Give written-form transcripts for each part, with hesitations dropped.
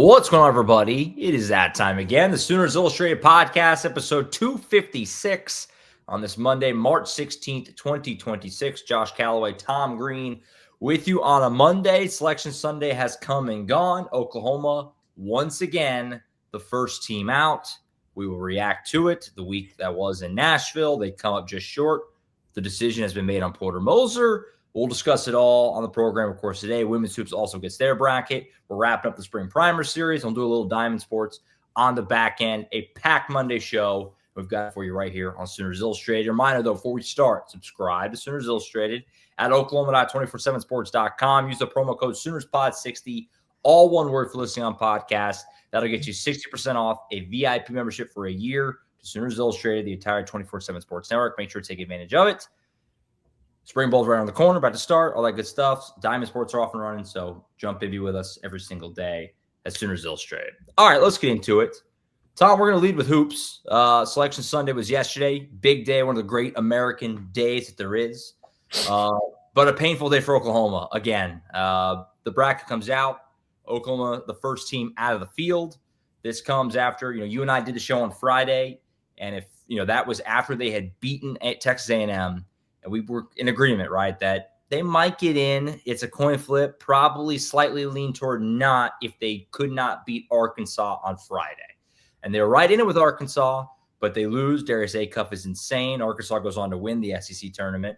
What's going on, everybody? It is that time again. The Sooners Illustrated Podcast, episode 256 on this Monday, March 16th, 2026. Josh Callaway, Tom Green with you on a Monday. Selection Sunday has come and gone. Oklahoma, once again, the first team out. We will react to it. The week that was in Nashville, they come up just short. The decision has been made on Porter Moser. We'll discuss it all on the program, of course, today. Women's Hoops also gets their bracket. We're wrapping up the Spring Primer Series. I'll do a little Diamond Sports on the back end. A packed Monday show we've got for you right here on Sooners Illustrated. Reminder, though, before we start, subscribe to Sooners Illustrated at oklahoma.247sports.com. Use the promo code SoonersPod60, all one word for listening on podcast. That'll get you 60% off a VIP membership for a year to Sooners Illustrated, the entire 24/7 Sports Network. Make sure to take advantage of it. Spring Bowl's right around the corner, about to start, all that good stuff. Diamond Sports are off and running, so jump in, be with us every single day at Sooners Illustrated. All right, let's get into it. Tom, we're going to lead with hoops. Selection Sunday was yesterday. Big day, one of the great American days that there is. But a painful day for Oklahoma. Again, the bracket comes out. Oklahoma, the first team out of the field. This comes after, you and I did the show on Friday, and if, that was after they had beaten Texas A&M. And we were in agreement, right, that they might get in. It's a coin flip, probably slightly lean toward not if they could not beat Arkansas on Friday. And they're right in it with Arkansas, but they lose. Darius Acuff is insane. Arkansas goes on to win the SEC tournament.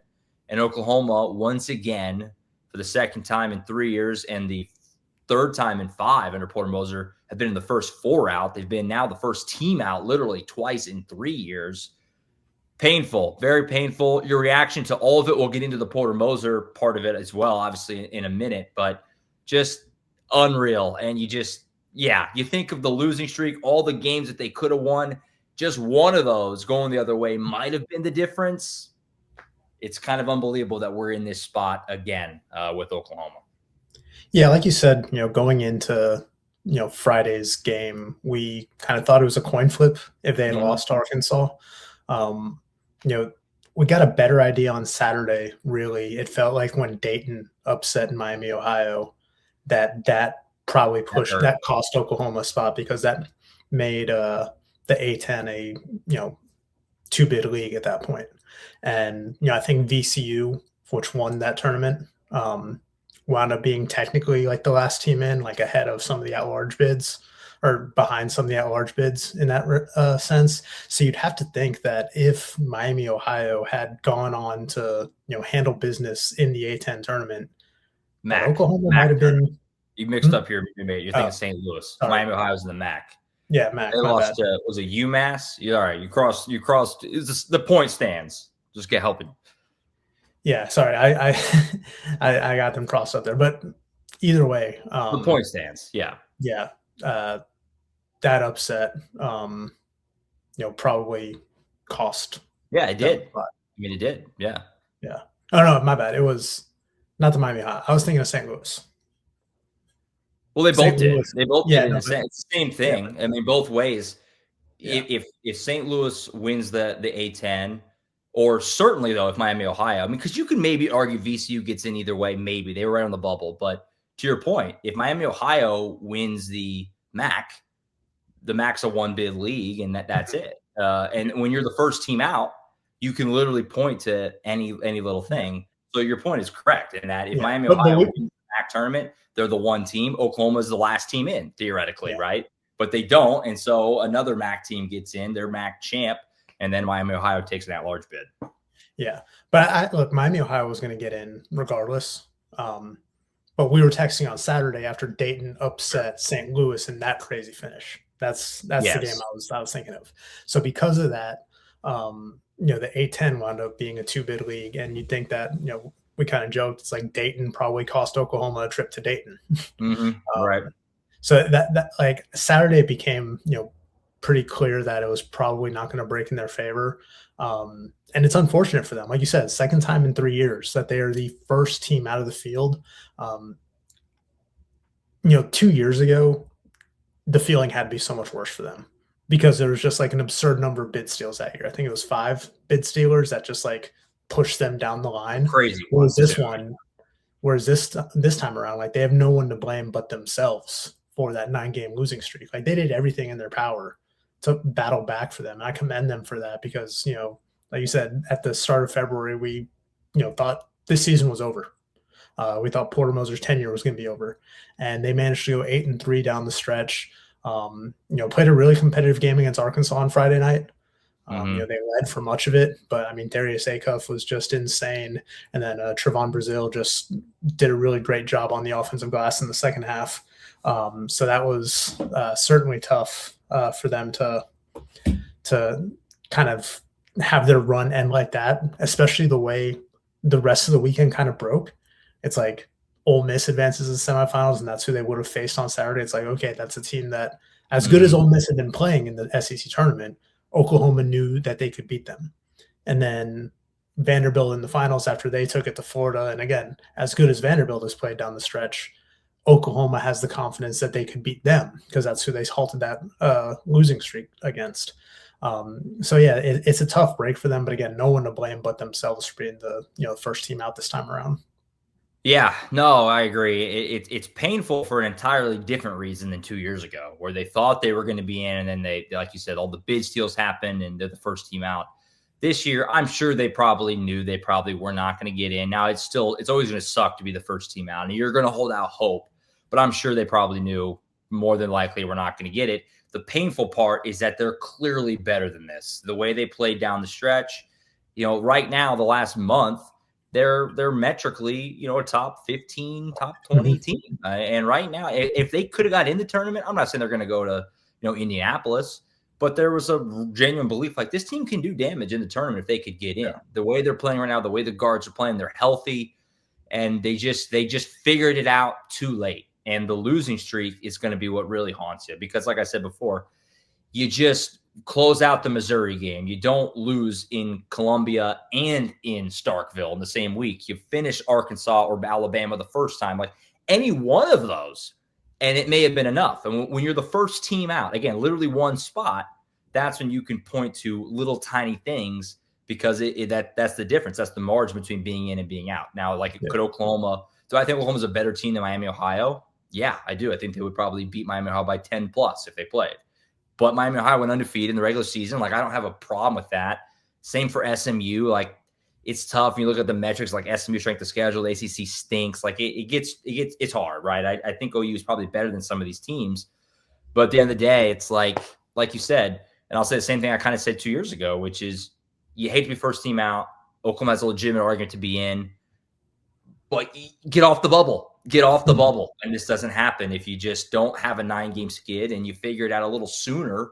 And Oklahoma, once again, for the second time in 3 years and the third time in 5 under Porter Moser, have been in the first 4 out. They've been now the first team out literally twice in 3 years. Painful, very painful. Your reaction to all of it, we'll get into the Porter Moser part of it as well, obviously, in a minute, but just unreal. And you think of the losing streak, all the games that they could have won. Just one of those going the other way might have been the difference. It's kind of unbelievable that we're in this spot again with Oklahoma. Yeah, like you said, going into Friday's game, we kind of thought it was a coin flip if they had lost to Arkansas. We got a better idea on Saturday, really. It felt like when Dayton upset Miami, Ohio, that probably that cost Oklahoma a spot because that made the A-10 a 2-bid league at that point. And I think VCU, which won that tournament, wound up being technically like the last team in, like ahead of some of the at-large bids or behind some of the at-large bids in that sense. So you'd have to think that if Miami, Ohio had gone on to, handle business in the A-10 tournament, Oklahoma might have been. You mixed up here, you're thinking St. Louis. Sorry. Miami, Ohio's in the MAC. Yeah, MAC. They lost to, was it UMass? Yeah, all right, you crossed. The point stands. Just get helping. Yeah, sorry, I got them crossed up there, but either way, the point stands. Yeah. That upset, probably cost. Yeah, it did. It did. Yeah. Yeah. Oh, no, my bad. It was not the Miami Hot. I was thinking of St. Louis. Well, they both did. They both did. It's the same thing. Yeah. I mean, both ways. Yeah. If St. Louis wins the A-10, or certainly, though, if Miami, Ohio, because you could maybe argue VCU gets in either way. Maybe. They were right on the bubble. But to your point, if Miami, Ohio wins the MAC, the MAC's a 1-bid league, and that's it. And when you're the first team out, you can literally point to any little thing. So your point is correct in that if Miami, Ohio wins the MAC tournament, they're the one team. Oklahoma is the last team in, theoretically, right? But they don't, and so another MAC team gets in, they're MAC champ, and then Miami, Ohio takes an at-large bid. Yeah, but look, Miami, Ohio was going to get in regardless. But we were texting on Saturday after Dayton upset St. Louis in that crazy finish. That's the game I was thinking of. So because of that, the A-10 wound up being a 2-bid league, and you'd think that we kind of joked it's like Dayton probably cost Oklahoma a trip to Dayton. Right. So that like Saturday became pretty clear that it was probably not going to break in their favor. And it's unfortunate for them. Like you said, second time in 3 years that they are the first team out of the field. 2 years ago, the feeling had to be so much worse for them because there was just like an absurd number of bid steals that year. I think it was 5 bid stealers that just like pushed them down the line. Crazy. Whereas this time around, like they have no one to blame but themselves for that 9-game losing streak. Like they did everything in their power to battle back for them. And I commend them for that because, like you said, at the start of February, we, thought this season was over. We thought Porter Moser's tenure was going to be over, and they managed to go 8-3 down the stretch. Played a really competitive game against Arkansas on Friday night. They led for much of it, but I mean, Darius Acuff was just insane. And then Trevon Brazile just did a really great job on the offensive glass in the second half. So that was certainly tough for them to kind of have their run end like that, especially the way the rest of the weekend kind of broke. It's like Ole Miss advances to the semifinals, and that's who they would have faced on Saturday. It's like, okay, that's a team that, as good as Ole Miss had been playing in the SEC tournament, Oklahoma knew that they could beat them. And then Vanderbilt in the finals after they took it to Florida. And again, as good as Vanderbilt has played down the stretch, Oklahoma has the confidence that they could beat them because that's who they halted that losing streak against. So yeah, it's a tough break for them, but again, no one to blame but themselves for being the first team out this time around. Yeah, no, I agree. It's painful for an entirely different reason than 2 years ago, where they thought they were going to be in, and then they, like you said, all the bid steals happened, and they're the first team out. This year, I'm sure they probably knew they probably were not going to get in. Now, it's always going to suck to be the first team out, and you're going to hold out hope, but I'm sure they probably knew more than likely we're not going to get it. The painful part is that they're clearly better than this. The way they played down the stretch, right now, the last month, they're metrically, a top 15, top 20 team. And right now, if they could have got in the tournament, I'm not saying they're going to go to, Indianapolis, but there was a genuine belief like this team can do damage in the tournament if they could get in. Yeah. The way they're playing right now, the way the guards are playing, they're healthy, and they just figured it out too late. And the losing streak is going to be what really haunts you because, like I said before, you just close out the Missouri game. You don't lose in Columbia and in Starkville in the same week. You finish Arkansas or Alabama the first time, like any one of those, and it may have been enough. And when you're the first team out, again, literally one spot, that's when you can point to little tiny things because that's the difference. That's the margin between being in and being out. Now, could Oklahoma – do I think Oklahoma's a better team than Miami, Ohio? Yeah, I do. I think they would probably beat Miami, Ohio by 10+ if they played. But Miami, Ohio went undefeated in the regular season. I don't have a problem with that. Same for SMU. It's tough. When you look at the metrics, SMU strength of schedule, the ACC stinks. It's hard, right? I think OU is probably better than some of these teams. But at the end of the day, it's like you said, and I'll say the same thing I kind of said 2 years ago, which is you hate to be first team out. Oklahoma has a legitimate argument to be in. But get off the bubble. Get off the bubble. And this doesn't happen if you just don't have a 9-game skid and you figure it out a little sooner,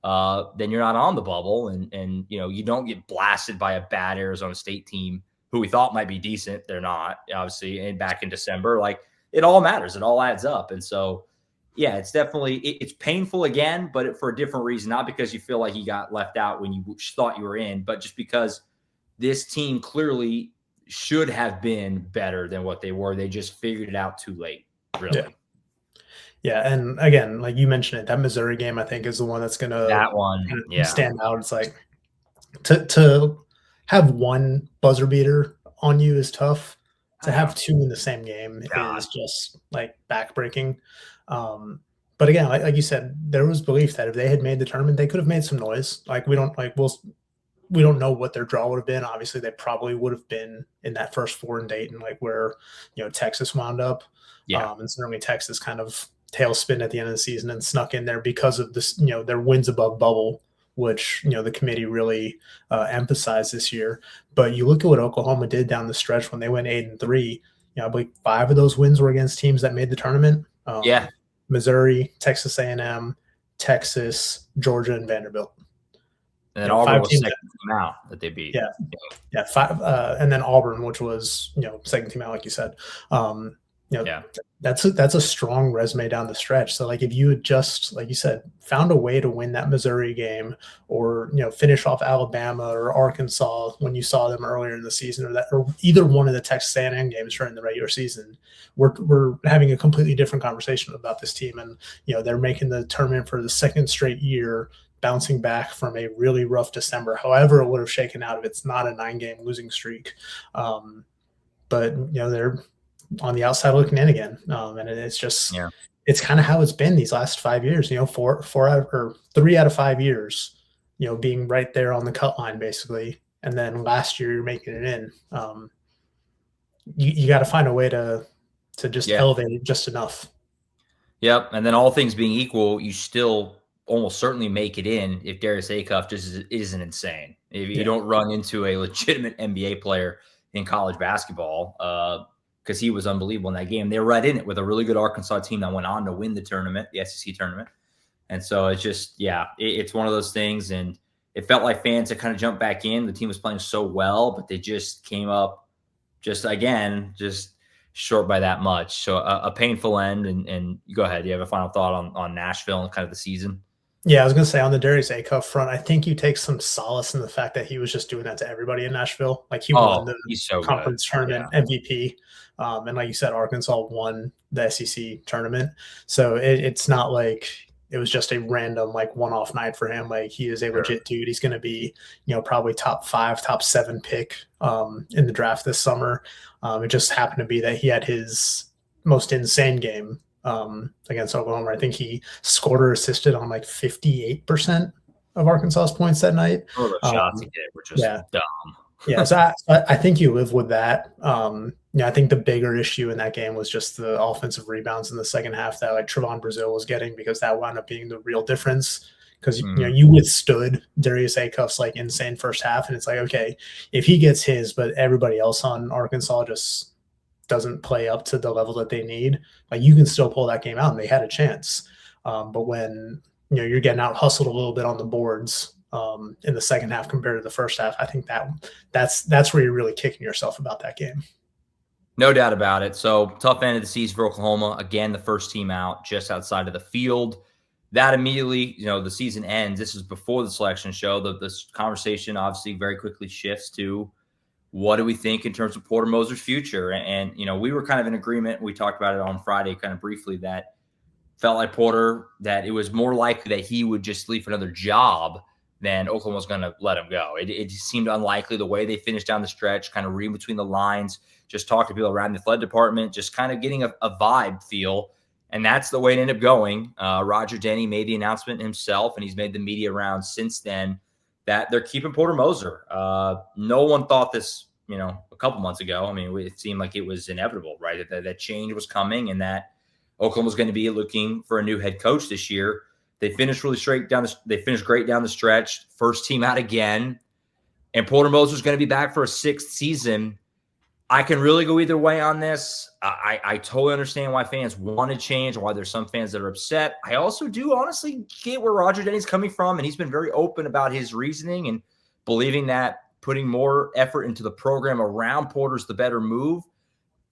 then you're not on the bubble. And you don't get blasted by a bad Arizona State team who we thought might be decent. They're not, obviously, and back in December. It all matters. It all adds up. And so, yeah, it's definitely it's painful again, but for a different reason. Not because you feel like you got left out when you thought you were in, but just because this team clearly – should have been better than what they were. They just figured it out too late, really. Yeah. And again, like you mentioned it, that Missouri game, I think, is the one that's going to stand out. It's like to have one buzzer beater on you is tough. To have two in the same game is just backbreaking. But again, like you said, there was belief that if they had made the tournament, they could have made some noise. We don't know what their draw would have been. Obviously, they probably would have been in that first four in Dayton, where Texas wound up. Yeah, and certainly Texas kind of tailspin at the end of the season and snuck in there because of this, their wins above bubble, which the committee really emphasized this year. But you look at what Oklahoma did down the stretch when they went 8-3. I believe 5 of those wins were against teams that made the tournament. Missouri, Texas A&M, Texas, Georgia, and Vanderbilt. And then Auburn was second team out that they beat. Yeah, 5. And then Auburn, which was second team out, like you said. That's a strong resume down the stretch. So if you had just, like you said, found a way to win that Missouri game, or finish off Alabama or Arkansas when you saw them earlier in the season, or either one of the Texas A&M games during the regular season, we're having a completely different conversation about this team. And they're making the tournament for the second straight year, bouncing back from a really rough December, however it would have shaken out if it's not a 9-game losing streak. But they're on the outside looking in again. And it's just, it's kind of how it's been these last 5 years, 3 out of 5 years, being right there on the cut line basically. And then last year you're making it in. You got to find a way to just elevate it just enough. Yep. And then all things being equal, you still almost certainly make it in if Darius Acuff just isn't insane. If you don't run into a legitimate NBA player in college basketball, because he was unbelievable in that game. They were right in it with a really good Arkansas team that went on to win the tournament, the SEC tournament. And so it's just, it's one of those things. And it felt like fans had kind of jumped back in. The team was playing so well, but they just came up just short by that much. So a painful end. And go ahead. You have a final thought on Nashville and kind of the season? Yeah, I was going to say on the Darius Acuff front, I think you take some solace in the fact that he was just doing that to everybody in Nashville. Like he won the conference tournament MVP. And like you said, Arkansas won the SEC tournament. So it's not like it was just a random one-off night for him. Like he is a legit dude. He's going to be, probably top 5, top 7 pick in the draft this summer. It just happened to be that he had his most insane game against Oklahoma. I think he scored or assisted on 58% of Arkansas's points that night. All the shots he did were just dumb. Yeah, so I think you live with that. I think the bigger issue in that game was just the offensive rebounds in the second half that Trevon Brazile was getting, because that wound up being the real difference. Because you withstood Darius Acuff's insane first half, and it's okay, if he gets his, but everybody else on Arkansas just doesn't play up to the level that they need, you can still pull that game out, and they had a chance. But when you're getting out hustled a little bit on the boards in the second half compared to the first half, I think that's where you're really kicking yourself about that game. No doubt about it. So tough end of the season for Oklahoma. Again, the first team out just outside of the field. That immediately, the season ends. This is before the selection show. This conversation obviously very quickly shifts to what do we think in terms of Porter Moser's future? And we were kind of in agreement. We talked about it on Friday kind of briefly, that felt like Porter, that it was more likely that he would just leave for another job than Oklahoma was going to let him go. It just seemed unlikely the way they finished down the stretch, kind of reading between the lines, just talk to people around the athletic department, just kind of getting a vibe feel. And that's the way it ended up going. Roger Denny made the announcement himself, and he's made the media rounds since then that they're keeping Porter Moser. No one thought this, a couple months ago. I mean, it seemed like it was inevitable, right? That change was coming, and that Oklahoma was going to be looking for a new head coach this year. They finished they finished great down the stretch. First team out again. And Porter Moser is going to be back for a 6th season. I can really go either way on this. I totally understand why fans want to change, why there's some fans that are upset. I also do honestly get where Roger Denny's coming from, and he's been very open about his reasoning and believing that putting more effort into the program around Porter's the better move.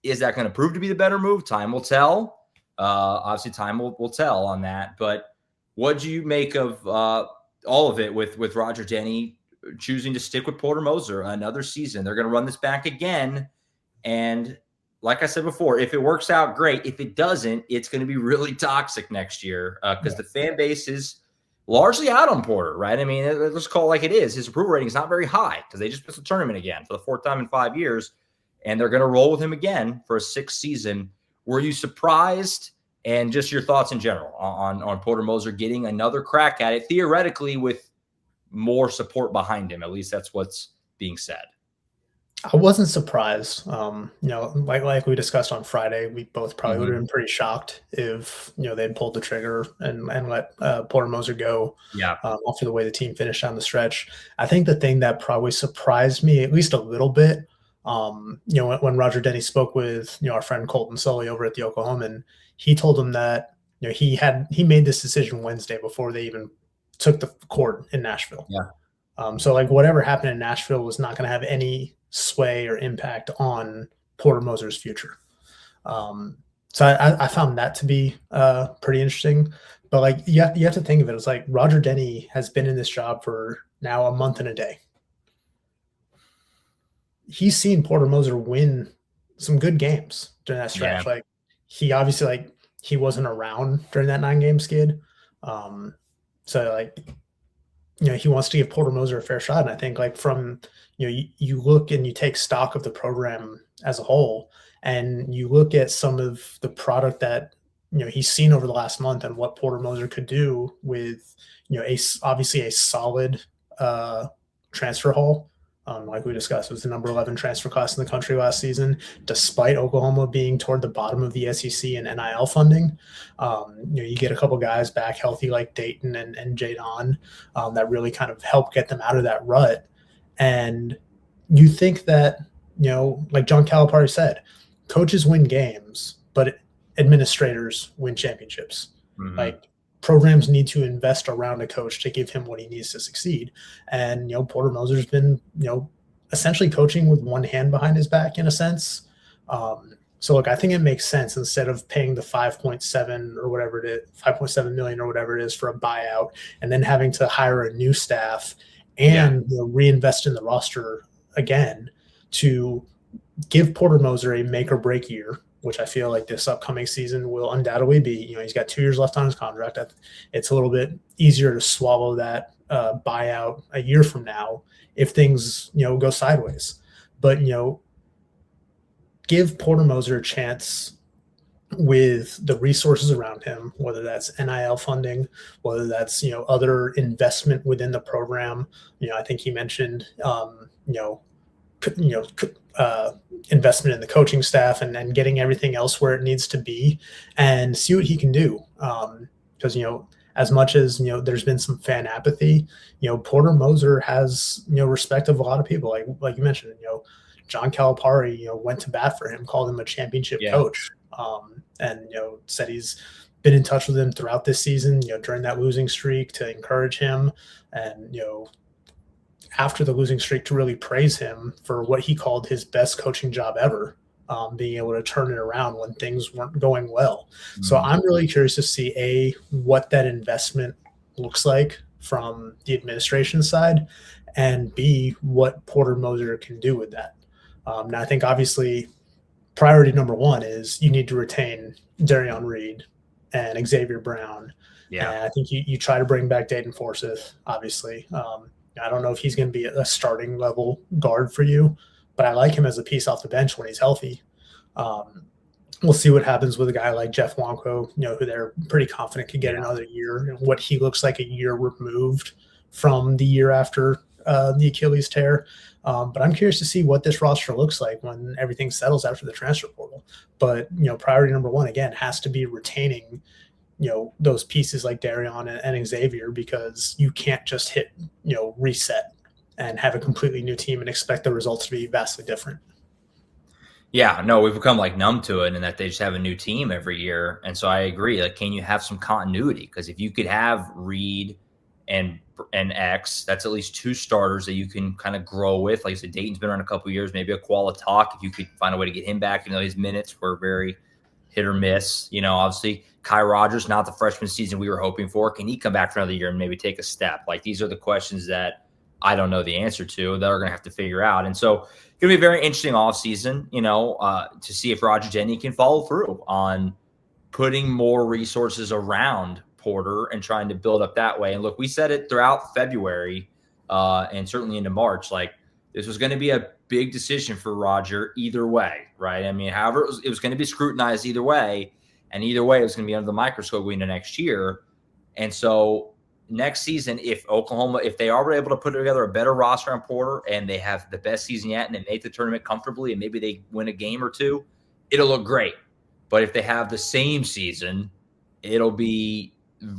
Is that going to prove to be the better move? Time will tell. Obviously, time will tell on that. But what do you make of all of it with Roger Denny choosing to stick with Porter Moser another season? They're going to run this back again. And like I said before, if it works out, great. If it doesn't, it's going to be really toxic next year because the fan base is largely out on Porter, right? I mean, let's call it like it is. His approval rating is not very high because they just missed the tournament again for the 4th time in 5 years, and they're going to roll with him again for a 6th season. Were you surprised? And just your thoughts in general on Porter Moser getting another crack at it, theoretically with more support behind him. At least that's what's being said. I wasn't surprised. Like we discussed on Friday, we both probably would have been pretty shocked if, they'd pulled the trigger and let Porter Moser go after the way the team finished down the stretch. I think the thing that probably surprised me at least a little bit, when Roger Denny spoke with, our friend Colton Sully over at the Oklahoman, he told him that, he made this decision Wednesday before they even took the court in Nashville. Yeah. So whatever happened in Nashville was not going to have any sway or impact on Porter Moser's future. So I found that to be pretty interesting. But you have to think of it as Roger Denny has been in this job for now a month and a day. He's seen Porter Moser win some good games during that stretch. Yeah. He obviously he wasn't around during that 9-game skid. So he wants to give Porter Moser a fair shot. And I think from, you look and you take stock of the program as a whole, and you look at some of the product that, he's seen over the last month and what Porter Moser could do with, obviously a solid transfer haul. Like we discussed, it was the number 11 transfer class in the country last season, despite Oklahoma being toward the bottom of the SEC in NIL funding. You get a couple guys back healthy like Dayton and Jadon that really kind of help get them out of that rut. And you think that, like John Calipari said, coaches win games, but administrators win championships. Mm-hmm. Like programs need to invest around a coach to give him what he needs to succeed. And, Porter Moser's been, essentially coaching with one hand behind his back in a sense. So look, I think it makes sense instead of paying the 5.7 or whatever it is, 5.7 million or whatever it is for a buyout, and then having to hire a new staff and reinvest in the roster again to give Porter Moser a make or break year, which I feel like this upcoming season will undoubtedly be. He's got 2 years left on his contract. It's a little bit easier to swallow that buyout a year from now if things, go sideways. But, give Porter Moser a chance with the resources around him, whether that's NIL funding, whether that's, other investment within the program. I think he mentioned, investment in the coaching staff and getting everything else where it needs to be, and see what he can do. Because, as much as, there's been some fan apathy, Porter Moser has, respect of a lot of people. Like you mentioned, John Calipari, went to bat for him, called him a championship coach. And, said he's been in touch with him throughout this season, during that losing streak to encourage him, and, after the losing streak to really praise him for what he called his best coaching job ever, being able to turn it around when things weren't going well. Mm-hmm. So I'm really curious to see, what that investment looks like from the administration side, and B, what Porter Moser can do with that. Now, I think obviously priority number one is you need to retain Darion Reed and Xavier Brown. Yeah. And I think you try to bring back Dayton Forsyth, obviously. I don't know if he's going to be a starting level guard for you, but I like him as a piece off the bench when he's healthy. We'll see what happens with a guy like Jeff Wanko, who they're pretty confident could get another year, and what he looks like a year removed from the year after the Achilles tear. But I'm curious to see what this roster looks like when everything settles after the transfer portal. But, priority number one, again, has to be retaining those pieces like Darion and Xavier, because you can't just hit, reset and have a completely new team and expect the results to be vastly different. Yeah, no, we've become numb to it, and that they just have a new team every year. And so I agree. Can you have some continuity? Because if you could have Reed and X, that's at least 2 starters that you can kind of grow with. Like I said, Dayton's been around a couple of years, maybe a Koala Talk. If you could find a way to get him back, his minutes were very hit or miss. Obviously Kai Rogers, not the freshman season we were hoping for. Can he come back for another year and maybe take a step? These are the questions that I don't know the answer to, that are going to have to figure out. And so it's going to be a very interesting offseason, to see if Roger Denny can follow through on putting more resources around Porter and trying to build up that way. And look, we said it throughout February and certainly into March, this was going to be a big decision for Roger either way, right? However, it was going to be scrutinized either way. And either way, it was going to be under the microscope going into next year. And so next season, if Oklahoma, if they are able to put together a better roster on Porter and they have the best season yet and they make the tournament comfortably and maybe they win a game or two, it'll look great. But if they have the same season, it'll be,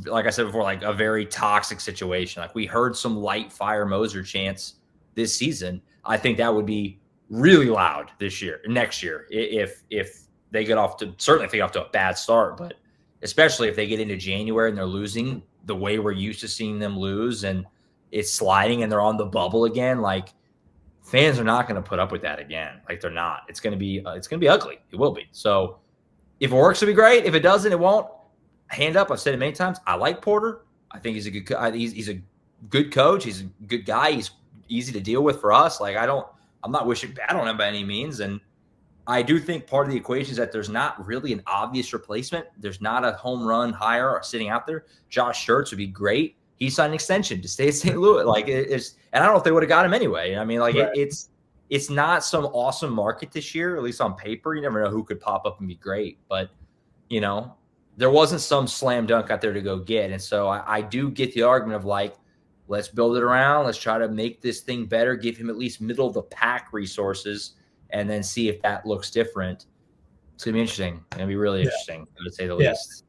like I said before, a very toxic situation. We heard some light fire Moser chants this season. I think that would be really loud next year, if they get off to, certainly if they get off to a bad start, but especially if they get into January and they're losing the way we're used to seeing them lose, and it's sliding and they're on the bubble again. Fans are not going to put up with that again. They're not. It's going to be ugly. It will be. So if it works, it'll be great. If it doesn't, it won't. Hand up. I've said it many times. I like Porter. I think he's a good. He's a good coach. He's a good guy. He's easy to deal with for us. I'm not wishing bad on him by any means. And I do think part of the equation is that there's not really an obvious replacement. There's not a home run hire sitting out there. Josh Schertz would be great. He signed an extension to stay at St. Louis. And I don't know if they would have got him anyway. Right. It's not some awesome market this year, at least on paper. You never know who could pop up and be great. But, there wasn't some slam dunk out there to go get. And so I do get the argument of like, let's build it around. Let's try to make this thing better, give him at least middle of the pack resources, and then see if that looks different. It's going to be interesting. It's going to be really interesting, to say the least.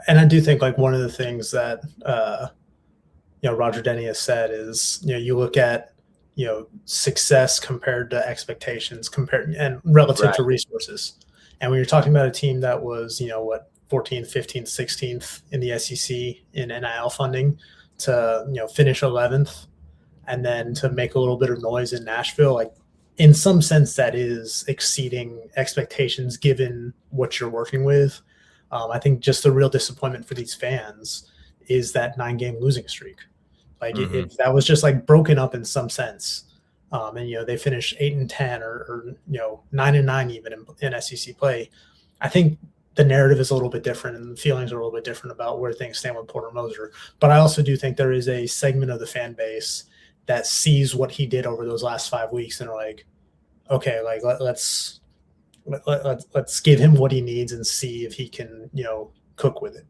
And I do think like one of the things that, Roger Denny has said is, you look at, success compared to expectations and relative to resources. And when you're talking about a team that was, 14th, 15th, 16th in the SEC in NIL funding to, finish 11th and then to make a little bit of noise in Nashville, like in some sense that is exceeding expectations given what you're working with. I think just the real disappointment for these fans is that 9-game losing streak. Like if that was just like broken up in some sense, and they finished 8-10 or 9-9 even in SEC play, I think the narrative is a little bit different and the feelings are a little bit different about where things stand with Porter Moser. But I also do think there is a segment of the fan base that sees what he did over those last 5 weeks and are like, okay, like let's give him what he needs and see if he can, cook with it.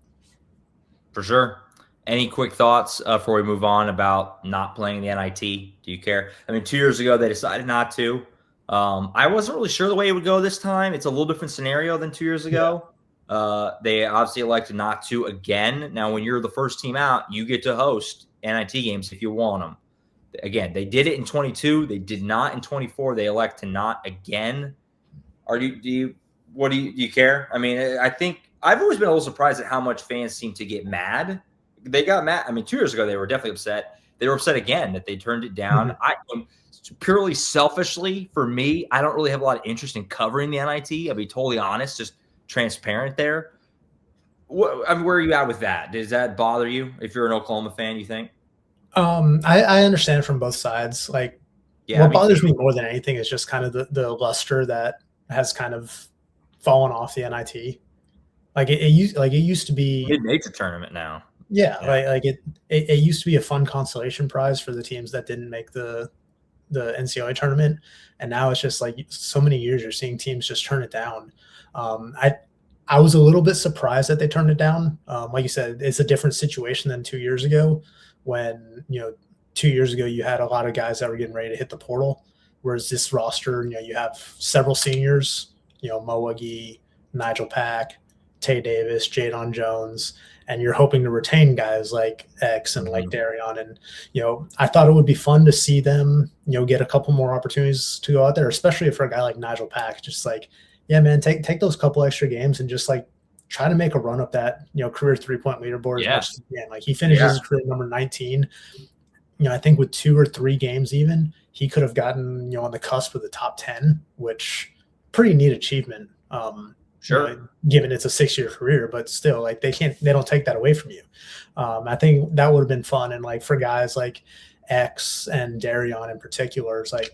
For sure. Any quick thoughts before we move on about not playing the NIT? Do you care? I mean, 2 years ago, they decided not to. I wasn't really sure the way it would go this time. It's a little different scenario than 2 years ago. They obviously elected not to again. Now, when you're the first team out, you get to host NIT games if you want them. Again, they did it in 22. They did not in 24. They elect to not again. Do you care? I mean, I think I've always been a little surprised at how much fans seem to get mad. They got mad. I mean, 2 years ago, they were definitely upset. They were upset again that they turned it down. Purely selfishly, for me, I don't really have a lot of interest in covering the NIT. I'll be totally honest, just transparent there. Where are you at with that? Does that bother you if you're an Oklahoma fan, you think? I understand from both sides. Like, what bothers me more than anything is just kind of the luster that has kind of fallen off the NIT. Like it used to be. It makes a tournament now. Yeah. Like it used to be a fun consolation prize for the teams that didn't make the NCAA tournament, and now it's just like so many years you're seeing teams just turn it down. I was a little bit surprised that they turned it down. Like you said, it's a different situation than 2 years ago when 2 years ago you had a lot of guys that were getting ready to hit the portal, whereas this roster, you have several seniors, Mo Wagee, Nigel Pack, Tay Davis, Jadon Jones, and you're hoping to retain guys like X and like Darion. And, I thought it would be fun to see them, get a couple more opportunities to go out there, especially for a guy like Nigel Pack, just like, yeah, man, take those couple extra games and just like try to make a run up that, career 3-point leaderboard as much as you can. Like he finishes his career number 19. I think with 2 or 3 games even, he could have gotten, on the cusp of the top 10, which pretty neat achievement. Sure. Given it's a 6-year career, but still, like they don't take that away from you. I think that would have been fun. And like for guys like X and Darion in particular, it's like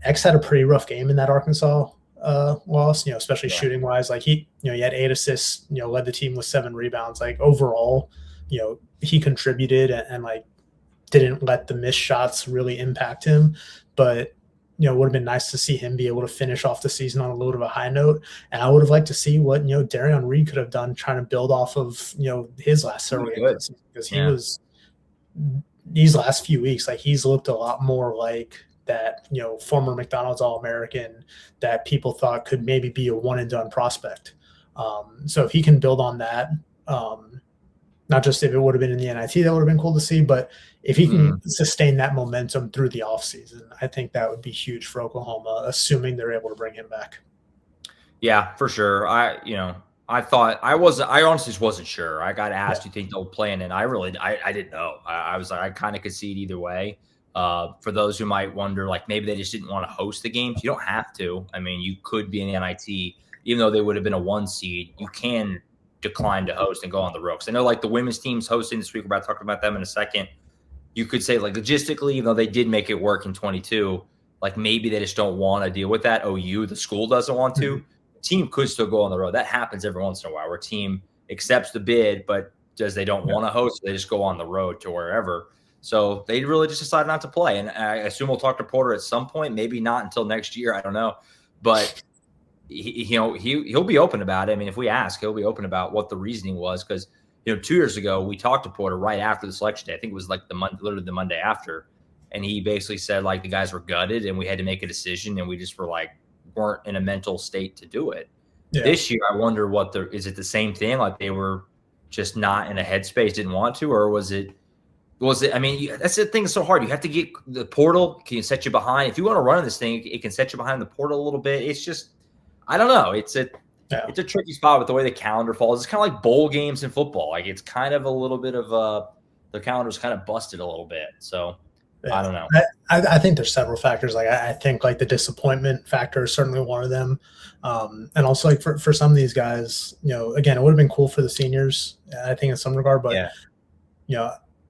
X had a pretty rough game in that Arkansas loss, especially shooting wise. Like he had 8 assists, led the team with 7 rebounds. Like overall, he contributed and like didn't let the missed shots really impact him. But it would have been nice to see him be able to finish off the season on a little bit of a high note. And I would have liked to see what, Darion Reed could have done trying to build off of, his last several games. Because he was these last few weeks, like he's looked a lot more like that, former McDonald's All-American that people thought could maybe be a one-and-done prospect. So if he can build on that, not just if it would have been in the NIT, that would have been cool to see, but if he can sustain that momentum through the offseason, I think that would be huge for Oklahoma, assuming they're able to bring him back. Yeah, for sure. I honestly just wasn't sure. I got asked, you think they'll play in, and I didn't know. I was like, I kind of could see it either way. For those who might wonder, like maybe they just didn't want to host the games. You don't have to. I mean, you could be in the NIT, even though they would have been a 1 seed. You can decline to host and go on the road. I know like the women's team's hosting this week. We're about to talk about them in a second. You could say like logistically, even though they did make it work in 22, like maybe they just don't want to deal with that. OU, the school doesn't want to. The team could still go on the road. That happens every once in a while where a team accepts the bid, but they don't want to host, they just go on the road to wherever. So they really just decided not to play. And I assume we'll talk to Porter at some point, maybe not until next year. I don't know. But he'll be open about it. I mean, if we ask, he'll be open about what the reasoning was because 2 years ago we talked to Porter right after the selection day. I think it was like literally the Monday after, and he basically said like the guys were gutted and we had to make a decision and we just weren't in a mental state to do it. Yeah. This year, I wonder is it the same thing? Like they were just not in a headspace, didn't want to, or was it? I mean, that's the thing. It's so hard. You have to get the portal can set you behind. If you want to run this thing, it can set you behind the portal a little bit. It's just, I don't know. It's a tricky spot with the way the calendar falls. It's kind of like bowl games in football. Like it's kind of a little bit of the calendar's kind of busted a little bit. So I don't know. I think there's several factors. Like I think like the disappointment factor is certainly one of them. And also like for some of these guys, again, it would have been cool for the seniors, I think in some regard, but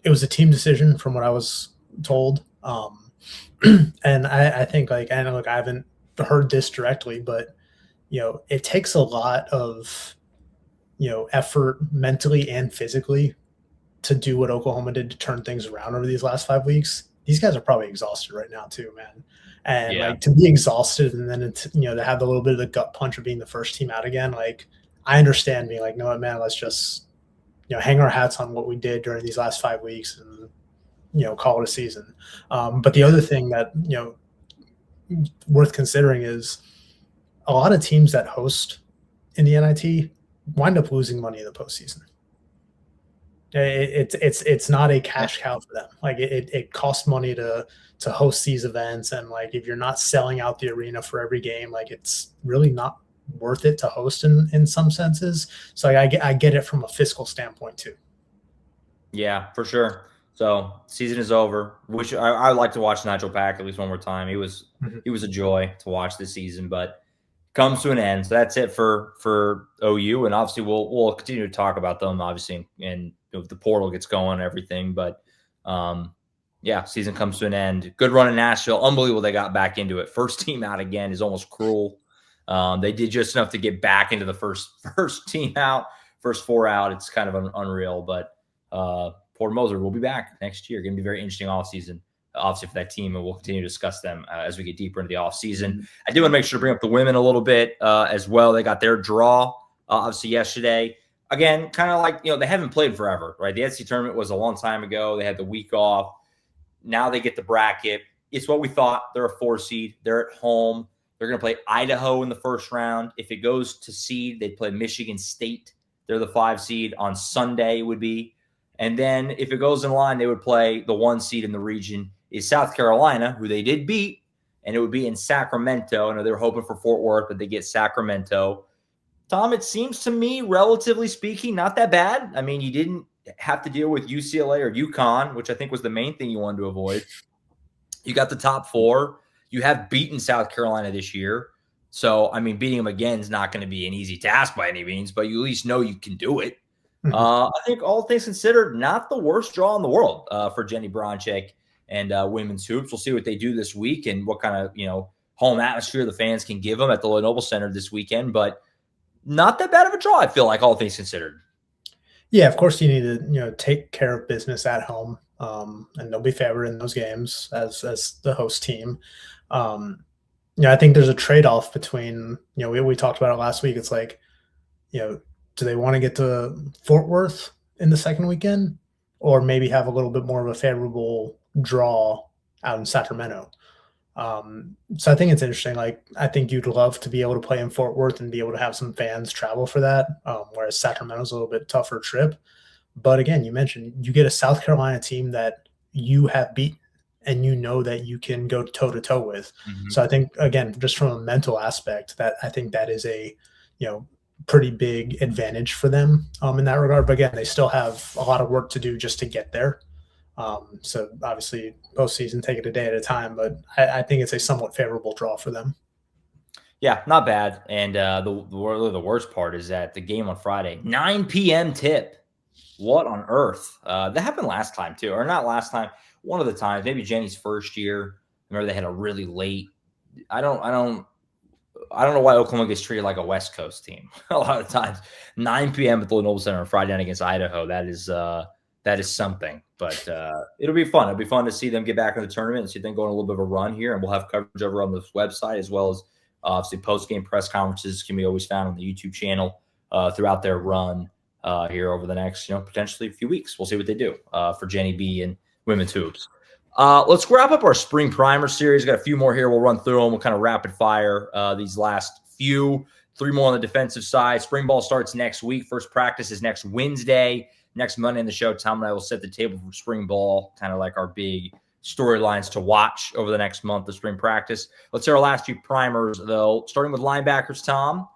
it was a team decision from what I was told. And I think I haven't heard this directly, but it takes a lot of, effort mentally and physically to do what Oklahoma did to turn things around over these last 5 weeks. These guys are probably exhausted right now too, man. And to be exhausted and then to have a little bit of the gut punch of being the first team out again. Like I understand being like, no, man, let's just, hang our hats on what we did during these last 5 weeks and, call it a season. But the other thing that, worth considering is a lot of teams that host in the NIT wind up losing money in the postseason. It's not a cash cow for them. Like it costs money to host these events. And like, if you're not selling out the arena for every game, like it's really not worth it to host in some senses. So like, I get it from a fiscal standpoint too. Yeah, for sure. So season is over. I like to watch Nigel Pack at least one more time. He was a joy to watch this season, but comes to an end. So that's it for OU. And obviously we'll continue to talk about them obviously. And if the portal gets going and everything, but season comes to an end. Good run in Nashville. Unbelievable. They got back into it. First team out again is almost cruel. They did just enough to get back into the first team out, first 4 out. It's kind of unreal, but Porter Moser will be back next year. Going to be very interesting offseason, obviously, for that team, and we'll continue to discuss them as we get deeper into the offseason. I do want to make sure to bring up the women a little bit as well. They got their draw, obviously, yesterday. Again, kind of like, they haven't played forever, right? The NCAA tournament was a long time ago. They had the week off. Now they get the bracket. It's what we thought. They're a 4 seed. They're at home. They're going to play Idaho in the first round. If it goes to seed, they'd play Michigan State. They're the 5 seed on Sunday would be. And then if it goes in line, they would play the 1 seed in the region is South Carolina, who they did beat, and it would be in Sacramento. I know they were hoping for Fort Worth, but they get Sacramento. Tom, it seems to me, relatively speaking, not that bad. I mean, you didn't have to deal with UCLA or UConn, which I think was the main thing you wanted to avoid. You got the top 4. You have beaten South Carolina this year. So, I mean, beating them again is not going to be an easy task by any means, but you at least know you can do it. I think all things considered, not the worst draw in the world for Jenny Bronchek and women's hoops. We'll see what they do this week and what kind of, home atmosphere the fans can give them at the Lloyd Noble Center this weekend, but not that bad of a draw, I feel like, all things considered. Yeah, of course you need to, take care of business at home, and they'll be favored in those games as the host team. I think there's a trade-off between, we talked about it last week. It's like, do they want to get to Fort Worth in the second weekend or maybe have a little bit more of a favorable draw out in Sacramento? So I think it's interesting. Like, I think you'd love to be able to play in Fort Worth and be able to have some fans travel for that, whereas Sacramento's a little bit tougher trip. But again, you mentioned you get a South Carolina team that you have beat and that you can go toe-to-toe with. So I think, again, just from a mental aspect, that I think that is a, pretty big advantage for them in that regard. But again, they still have a lot of work to do just to get there. So obviously postseason, take it a day at a time, but I think it's a somewhat favorable draw for them. Yeah, not bad. And the worst part is that the game on Friday, 9 p.m. tip. What on earth? That happened last time too, or not last time. One of the times, maybe Jenny's first year. Remember they had a really late. I don't know why Oklahoma gets treated like a West Coast team a lot of times. 9 p.m. at the Noble Center on Friday night against Idaho. That is something. But it'll be fun. It'll be fun to see them get back in the tournament and see them go on a little bit of a run here. And we'll have coverage over on this website as well as Obviously, post-game press conferences can be always found on the YouTube channel throughout their run here over the next, potentially a few weeks. We'll see what they do for Jenny B and women's hoops. Let's wrap up our spring primer series. Got a few more here. We'll run through them. We'll kind of rapid fire these last few. 3 more on the defensive side. Spring ball starts next week. First practice is next Wednesday. Next Monday in the show, Tom and I will set the table for spring ball, kind of like our big storylines to watch over the next month of spring practice. Let's hear our last few primers, though. Starting with linebackers, Tom.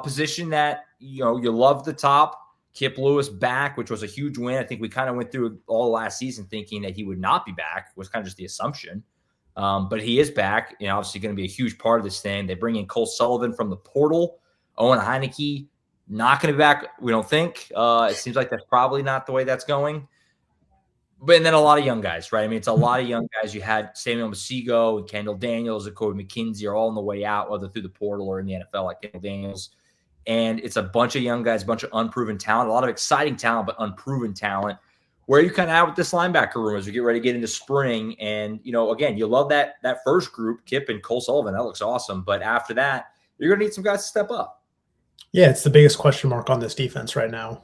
Position that, you love the top. Kip Lewis back, which was a huge win. I think we kind of went through all last season thinking that he would not be back. It was kind of just the assumption. But he is back, obviously going to be a huge part of this thing. They bring in Cole Sullivan from the portal. Owen Heineke, not going to be back, we don't think. It seems like that's probably not the way that's going. And then a lot of young guys, right? I mean, it's a lot of young guys. You had Samuel Masigo and Kendall Daniels and Kobe McKenzie are all on the way out, whether through the portal or in the NFL, like Kendall Daniels. And it's a bunch of young guys, a bunch of unproven talent, a lot of exciting talent, but unproven talent. Where are you kind of at with this linebacker room as we get ready to get into spring? And, again, you love that first group, Kip and Cole Sullivan. That looks awesome. But after that, you're going to need some guys to step up. Yeah, it's the biggest question mark on this defense right now,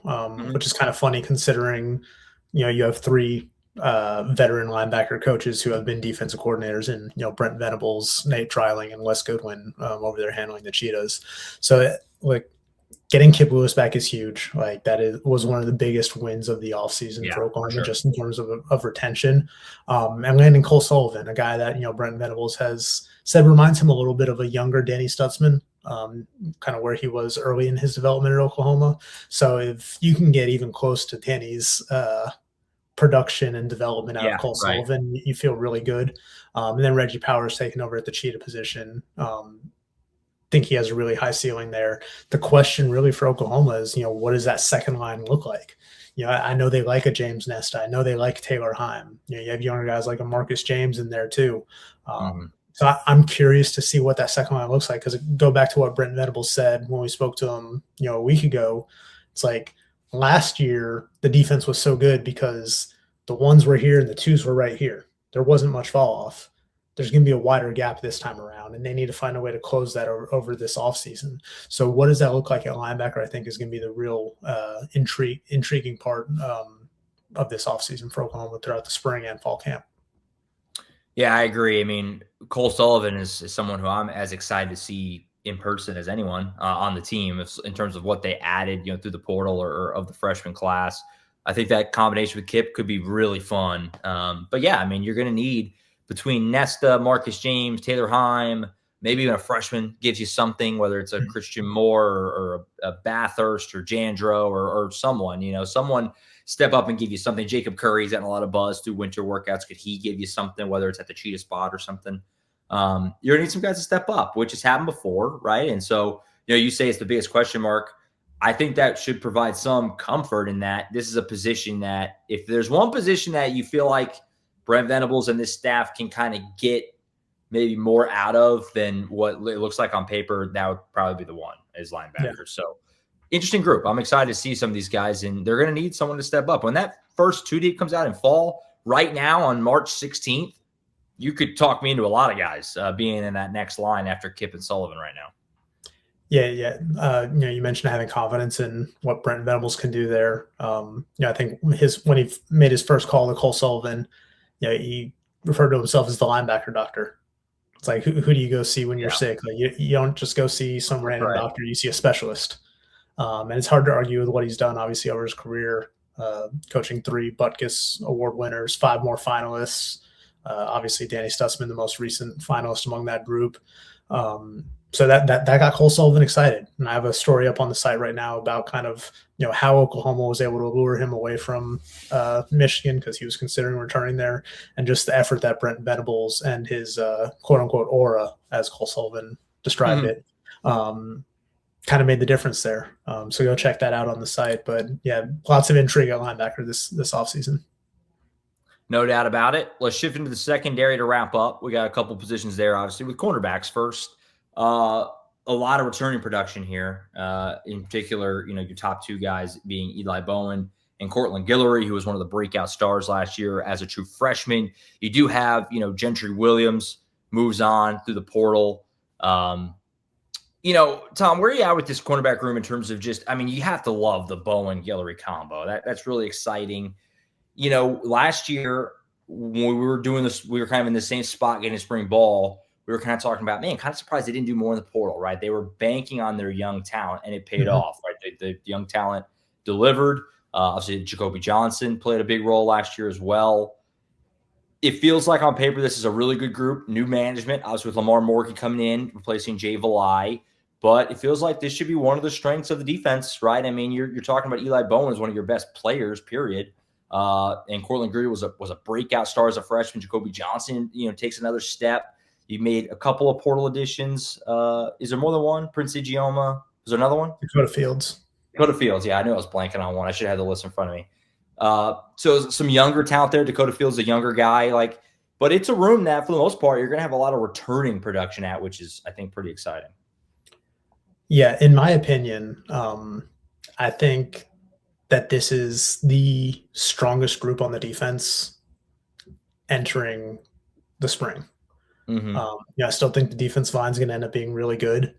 which is kind of funny considering, you have 3 veteran linebacker coaches who have been defensive coordinators in, Brent Venables, Nate Dreiling, and Wes Goodwin over there handling the Cheetahs. So, getting Kip Lewis back is huge. Was one of the biggest wins of the offseason for Oklahoma, just in terms of retention. And landing Cole Sullivan, a guy that, Brent Venables has said reminds him a little bit of a younger Denny Stutzman, kind of where he was early in his development at Oklahoma. So if you can get even close to Denny's production and development out of Cole Sullivan, you feel really good. And then Reggie Powers taking over at the Cheetah position. Think he has a really high ceiling there. The question really for Oklahoma is, what does that second line look like? I know they like a James Nesta. I know they like Taylor Heim. You have younger guys like a Marcus James in there too. So I'm curious to see what that second line looks like, because go back to what Brent Venables said when we spoke to him, a week ago. It's like last year the defense was so good because the ones were here and the twos were right here. There wasn't much fall off. There's going to be a wider gap this time around, and they need to find a way to close that over this offseason. So what does that look like at linebacker, I think, is going to be the real intriguing part of this offseason for Oklahoma throughout the spring and fall camp. Yeah, I agree. I mean, Cole Sullivan is someone who I'm as excited to see in person as anyone on the team in terms of what they added, through the portal or of the freshman class. I think that combination with Kip could be really fun. But yeah, I mean, you're going to need between Nesta, Marcus James, Taylor Heim, maybe even a freshman gives you something, whether it's a Christian Moore or a Bathurst or Jandro or someone, someone step up and give you something. Jacob Curry's gotten a lot of buzz through winter workouts. Could he give you something, whether it's at the Cheetah spot or something? You're going to need some guys to step up, which has happened before, right? And so, you say it's the biggest question mark. I think that should provide some comfort in that this is a position that if there's one position that you feel like Brent Venables and this staff can kind of get maybe more out of than what it looks like on paper, that would probably be the one as linebackers. Yeah. So interesting group. I'm excited to see some of these guys, and they're going to need someone to step up. When that first 2 deep comes out in fall, right now on March 16th, you could talk me into a lot of guys being in that next line after Kip and Sullivan right now. Yeah. You mentioned having confidence in what Brent Venables can do there. I think when he made his first call to Cole Sullivan, he referred to himself as the linebacker doctor. It's like, who do you go see when you're sick? Like you don't just go see some random doctor. You see a specialist. And it's hard to argue with what he's done, obviously, over his career, coaching 3 Butkus Award winners, 5 more finalists. Obviously, Danny Stutzman, the most recent finalist among that group. So that got Cole Sullivan excited. And I have a story up on the site right now about kind of, how Oklahoma was able to lure him away from Michigan because he was considering returning there, and just the effort that Brent Venables and his quote unquote aura, as Cole Sullivan described it, kind of made the difference there. So go check that out on the site. But yeah, lots of intrigue at linebacker this offseason. No doubt about it. Let's shift into the secondary to wrap up. We got a couple positions there, obviously, with cornerbacks first. A lot of returning production here. In particular, your top 2 guys being Eli Bowen and Cortland Guillory, who was one of the breakout stars last year as a true freshman. You do have, Gentry Williams moves on through the portal. Tom, where are you at with this cornerback room in terms of just, I mean, you have to love the Bowen-Guillory combo. That's really exciting. Last year when we were doing this, we were kind of in the same spot getting a spring ball. We were kind of talking about, man, kind of surprised they didn't do more in the portal, right? They were banking on their young talent, and it paid off, right? The young talent delivered. Obviously, Jacoby Johnson played a big role last year as well. It feels like on paper this is a really good group, new management, obviously with Lamar Morgan coming in, replacing Jay Valai. But it feels like this should be one of the strengths of the defense, right? I mean, you're talking about Eli Bowen as one of your best players, period. And Cortland Greer was a breakout star as a freshman. Jacoby Johnson, takes another step. You made a couple of portal additions. Is there more than one? Prince Igioma. Is there another one? Dakota Fields. Yeah, I knew I was blanking on one. I should have had the list in front of me. So some younger talent there. Dakota Fields, a younger guy, but it's a room that for the most part, you're going to have a lot of returning production at, which is, I think, pretty exciting. Yeah. In my opinion, I think that this is the strongest group on the defense entering the spring. I still think the defense line is going to end up being really good,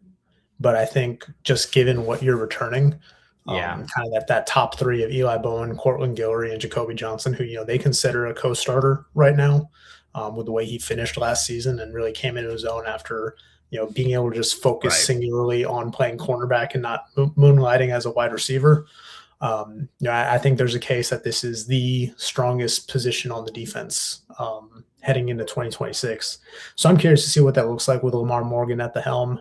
but I think just given what you're returning, kind of that top three of Eli Bowen, Cortland Guillory, and Jacoby Johnson, who they consider a co-starter right now, with the way he finished last season and really came into his own after being able to just focus singularly on playing cornerback and not moonlighting as a wide receiver. I think there's a case that this is the strongest position on the defense heading into 2026. So I'm curious to see what that looks like with Lamar Morgan at the helm.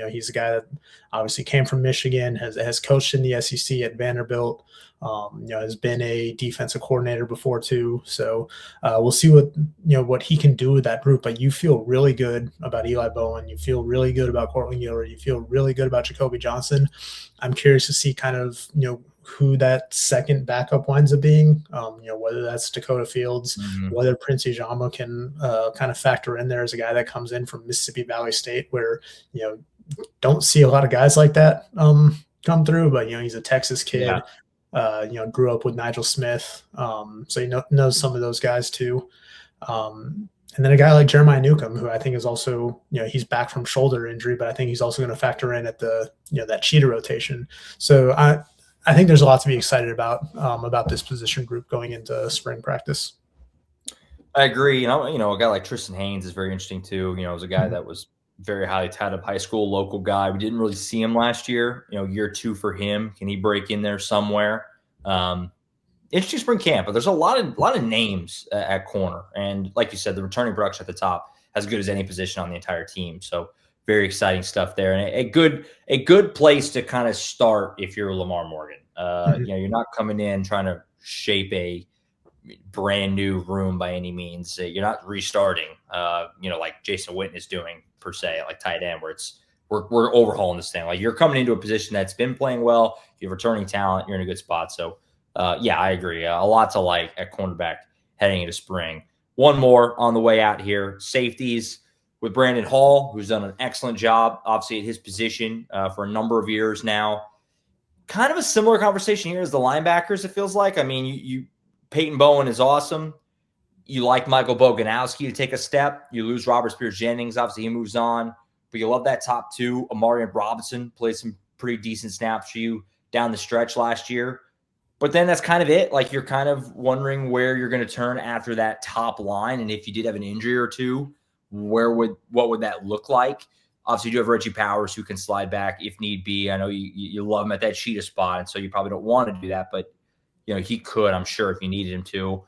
He's a guy that obviously came from Michigan, has coached in the SEC at Vanderbilt, has been a defensive coordinator before too. So we'll see what he can do with that group. But you feel really good about Eli Bowen. You feel really good about Cortland Guillory. You feel really good about Jacoby Johnson. I'm curious to see kind of, who that second backup winds up being, whether that's Dakota Fields, whether Prince Igioma can kind of factor in there as a guy that comes in from Mississippi Valley State, where, don't see a lot of guys like that come through, but, he's a Texas kid, grew up with Nigel Smith. So he knows some of those guys too. And then a guy like Jeremiah Newcomb, who I think is also, he's back from shoulder injury, but I think he's also going to factor in at the, that cheetah rotation. So I think there's a lot to be excited about this position group going into spring practice. I agree. A guy like Tristan Haynes is very interesting too. It was a guy that was very highly touted up high school, local guy. We didn't really see him last year. Year two for him. Can he break in there somewhere? Interesting spring camp, but there's a lot of names at corner, and like you said, the returning production at the top, as good as any position on the entire team. So very exciting stuff there, and a good place to kind of start if you're Lamar Morgan. You're not coming in trying to shape a brand new room by any means. You're not restarting, like Jason Witten is doing per se, like tight end, where we're overhauling this thing. Like you're coming into a position that's been playing well. You have returning talent. You're in a good spot. So I agree. A lot to like at cornerback heading into spring. One more on the way out here. Safeties with Brandon Hall, who's done an excellent job, obviously, at his position for a number of years now. Kind of a similar conversation here as the linebackers, it feels like. I mean, Peyton Bowen is awesome. You like Michael Boganowski to take a step. You lose Robert Spears-Jennings. Obviously, he moves on. But you love that top two. Amarian Robinson played some pretty decent snaps for you down the stretch last year. But then that's kind of it. Like you're kind of wondering where you're going to turn after that top line. And if you did have an injury or two, what would that look like? Obviously, you do have Reggie Powers who can slide back if need be. I know you love him at that cheetah spot, and so you probably don't want to do that. But, he could, I'm sure, if you needed him to.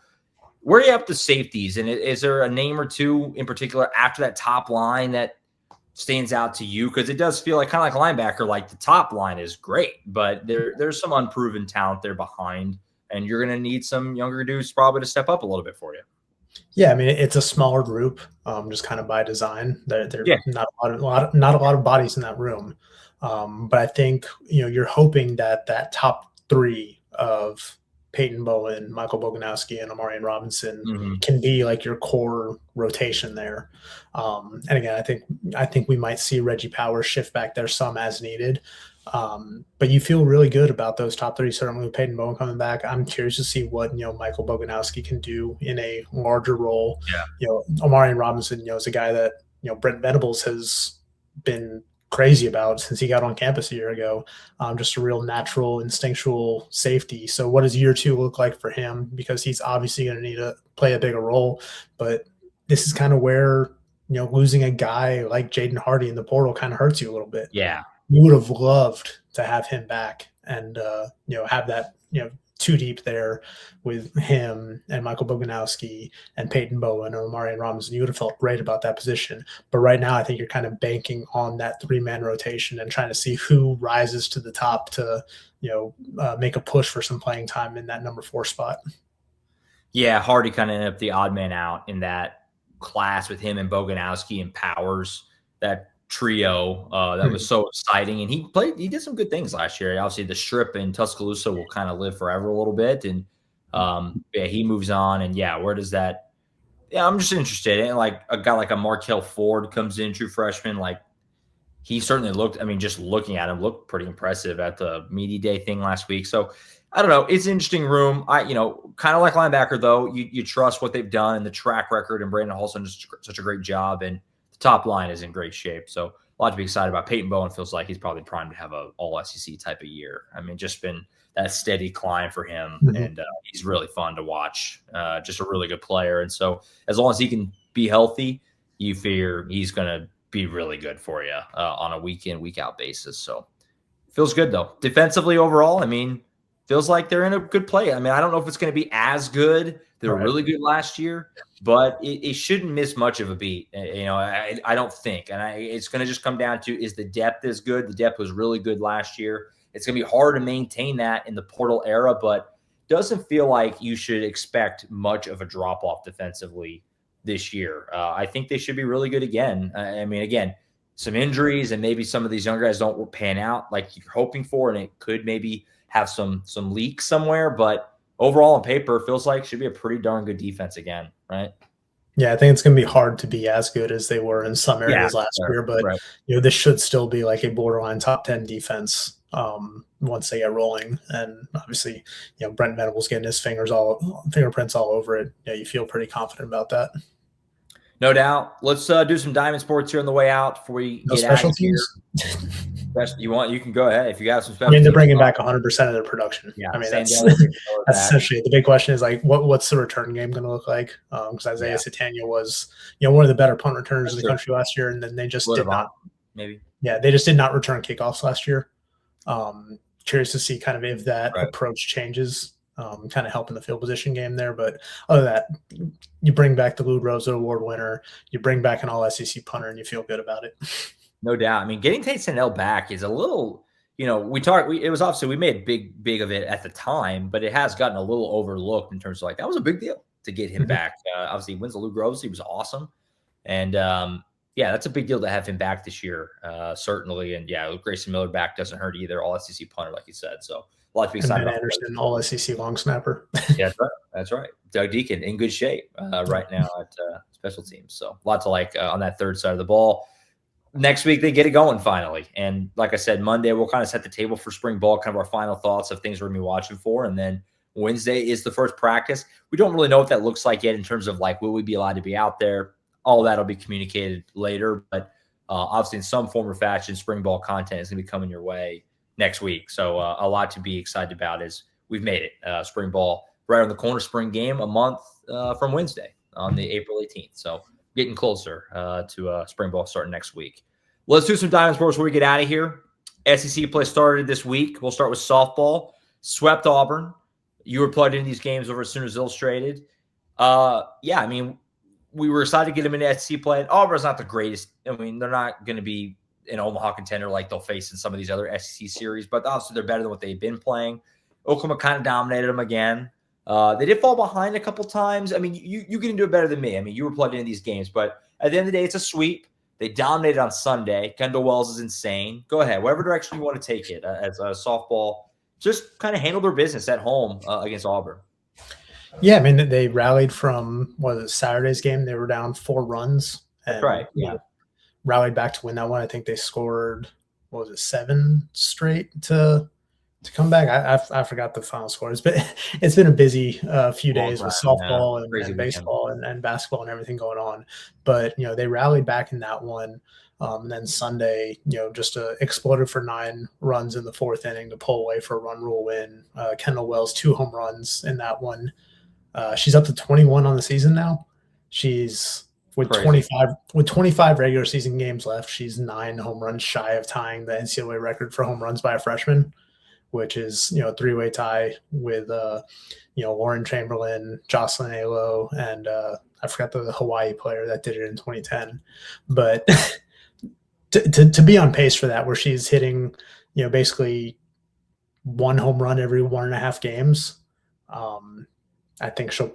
Where are you up to safeties? And is there a name or two in particular after that top line that stands out to you? Because it does feel like kind of like a linebacker, like the top line is great, but there's some unproven talent there behind, and you're going to need some younger dudes probably to step up a little bit for you. Yeah, I mean, it's a smaller group, just kind of by design. There's not a lot of bodies in that room, but I think you're hoping that top three of Peyton Bowen, Michael Boganowski, and Amarian Robinson can be like your core rotation there. And again, I think we might see Reggie Powers shift back there some as needed. But you feel really good about those top three, certainly with Peyton Bowen coming back. I'm curious to see what, Michael Boganowski can do in a larger role. Yeah. Amarian Robinson, is a guy that, Brent Venables has been crazy about since he got on campus a year ago. Just a real natural, instinctual safety. So what does year 2 look like for him? Because he's obviously going to need to play a bigger role, but this is kind of where, losing a guy like Jaden Hardy in the portal kind of hurts you a little bit. Yeah. You would have loved to have him back and, have that, too deep there with him and Michael Boganowski and Peyton Bowen and Omarion Robinson. You would have felt great about that position. But right now, I think you're kind of banking on that 3-man rotation and trying to see who rises to the top to, make a push for some playing time in that number 4 spot. Yeah, Hardy kind of ended up the odd man out in that class with him and Boganowski and Powers, that trio that was so exciting. And he did some good things last year. Obviously, the strip in Tuscaloosa will kind of live forever a little bit. And he moves on. And where does that? Yeah, I'm just interested in like a guy like a Markel Ford comes in, true freshman. Like he certainly looked, just looking at him, looked pretty impressive at the media day thing last week. So I don't know. It's an interesting room. Kind of like linebacker, though, you trust what they've done and the track record, and Brandon Hall's done such a great job, and the top line is in great shape. So a lot to be excited about. Peyton Bowen feels like he's probably primed to have a all-SEC type of year. Just been that steady climb for him, and he's really fun to watch. Just a really good player. And so as long as he can be healthy, you figure he's going to be really good for you on a week-in, week-out basis. So feels good, though. Defensively overall, feels like they're in a good play. I don't know if it's going to be as good. They were really good last year, but it shouldn't miss much of a beat. I don't think. And it's going to just come down to, is the depth as good? The depth was really good last year. It's going to be hard to maintain that in the portal era, but doesn't feel like you should expect much of a drop-off defensively this year. I think they should be really good again. Again, some injuries and maybe some of these young guys don't pan out like you're hoping for, and it could maybe have some leaks somewhere, but overall on paper, it feels like it should be a pretty darn good defense again, right? Yeah, I think it's going to be hard to be as good as they were in some areas last year, but this should still be like a borderline top 10 defense once they get rolling. And obviously, Brent Venables getting his fingerprints all over it. You feel pretty confident about that. No doubt. Let's do some Diamond Sports here on the way out before we get out of here. You can go ahead if you got some special. They're bringing back 100% of their production. Yeah, that's essentially the big question is like, what's the return game going to look like? Because Isaiah Satania was, one of the better punt returners in the country last year, and then they just did not. Maybe. Yeah, they just did not return kickoffs last year. Curious to see kind of if that approach changes. Kind of helping the field position game there. But other than that, you bring back the Lou Rosa Award winner, you bring back an all-SEC punter, and you feel good about it. No doubt. Getting Tate Sandell back is a little, it was obviously, we made big of it at the time, but it has gotten a little overlooked in terms of like, that was a big deal to get him back. Obviously, he wins the Lou Rosa. He was awesome. And that's a big deal to have him back this year, certainly. And Grayson Miller back doesn't hurt either. All-SEC punter, like you said. So a lot to be excited about. Anderson, all-SEC long snapper. Yeah, that's right. Doug Deacon in good shape right now at special teams. So a lot to like on that third side of the ball. Next week, they get it going finally. And like I said, Monday, we'll kind of set the table for spring ball, kind of our final thoughts of things we're going to be watching for. And then Wednesday is the first practice. We don't really know what that looks like yet in terms of like, will we be allowed to be out there? All that will be communicated later. But obviously, in some form or fashion, spring ball content is going to be coming your way next week. So a lot to be excited about as we've made it. Spring ball right on the corner, spring game a month from Wednesday on the April 18th. So getting closer to spring ball starting next week. Let's do some Diamond Sports before we get out of here. SEC play started this week. We'll start with softball. Swept Auburn. You were plugged into these games over at Sooners Illustrated. We were excited to get them into SEC play. Auburn's not the greatest. They're not going to be an Omaha contender like they'll face in some of these other SEC series, but obviously they're better than what they've been playing. Oklahoma kind of dominated them again. They did fall behind a couple times. You can do it better than me. You were plugged into these games, but at the end of the day, it's a sweep. They dominated on Sunday. Kendall Wells is insane. Go ahead. Whatever direction you want to take it as a softball, just kind of handle their business at home against Auburn. Yeah, they rallied from, Saturday's game? They were down 4 runs. And, That's right, yeah. Rallied back to win that one. I think they scored, 7 straight to To come back, I forgot the final score. It's been a busy few Long days time, with yeah. softball Crazy and weekend. baseball and basketball and everything going on. But they rallied back in that one. And then Sunday, just exploded for 9 runs in the 4th inning to pull away for a run rule win. Kendall Wells 2 home runs in that one. She's up to 21 on the season now. She's with Crazy. 25 regular season games left. She's 9 home runs shy of tying the NCAA record for home runs by a freshman, which is a 3-way tie with Lauren Chamberlain, Jocelyn Alo, and I forgot the Hawaii player that did it in 2010. But to be on pace for that, where she's hitting basically 1 home run every 1.5 games, I think she'll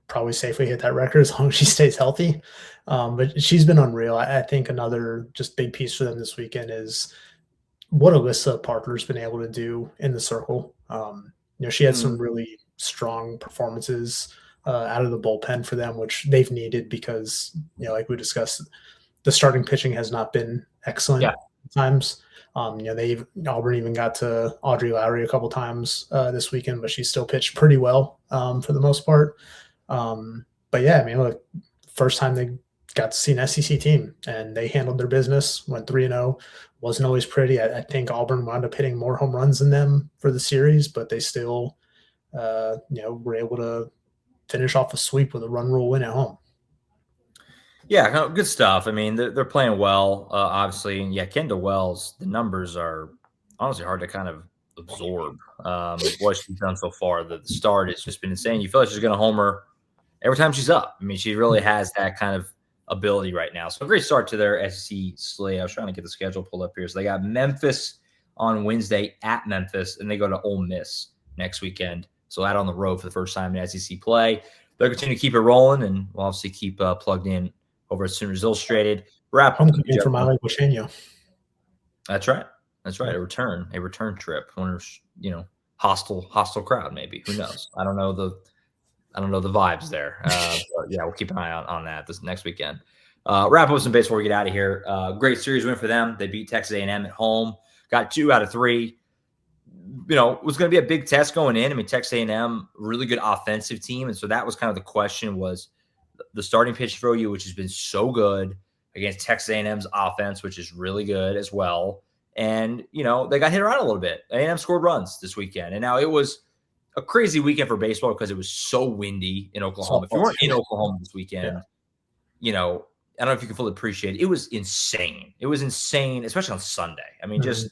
probably safely hit that record as long as she stays healthy. But she's been unreal. I think another just big piece for them this weekend is what Alyssa Parker's been able to do in the circle. She had some really strong performances out of the bullpen for them, which they've needed because, like we discussed, the starting pitching has not been excellent at times. Auburn even got to Audrey Lowry a couple times this weekend, but she still pitched pretty well for the most part. But yeah, I mean, look, first time they got to see an SEC team, and they handled their business, went 3-0. Wasn't always pretty. I think Auburn wound up hitting more home runs than them for the series, but they still, were able to finish off a sweep with a run rule win at home. Yeah, good stuff. I mean, they're playing well, obviously. And yeah, Kendall Wells, the numbers are honestly hard to kind of absorb. What she's done so far, the start has just been insane. You feel like she's going to homer every time she's up. I mean, she really has that kind of ability right now. So a great start to their SEC slate. I was trying to get the schedule pulled up here. So they got Memphis on Wednesday at Memphis, and they go to Ole Miss next weekend. So out on the road for the first time in SEC play. They'll continue to keep it rolling, and we'll obviously keep plugged in over at Sooners Illustrated. Homecoming for Miley Busheno. That's right. That's right. A return trip. Wonders, hostile crowd maybe. Who knows? I don't know the vibes there. But yeah, we'll keep an eye on that this next weekend. Wrap up some baseball before we get out of here. Great series win for them. They beat Texas A&M at home. Got 2 out of 3. It was going to be a big test going in. I mean, Texas A&M, really good offensive team. And so that was kind of the question, was the starting pitch for OU, which has been so good, against Texas A&M's offense, which is really good as well. And, they got hit around a little bit. A&M scored runs this weekend. And now it was a crazy weekend for baseball because it was so windy in Oklahoma. If you weren't in Oklahoma this weekend, I don't know if you can fully appreciate it. It was insane. It was insane, especially on Sunday. I mean, just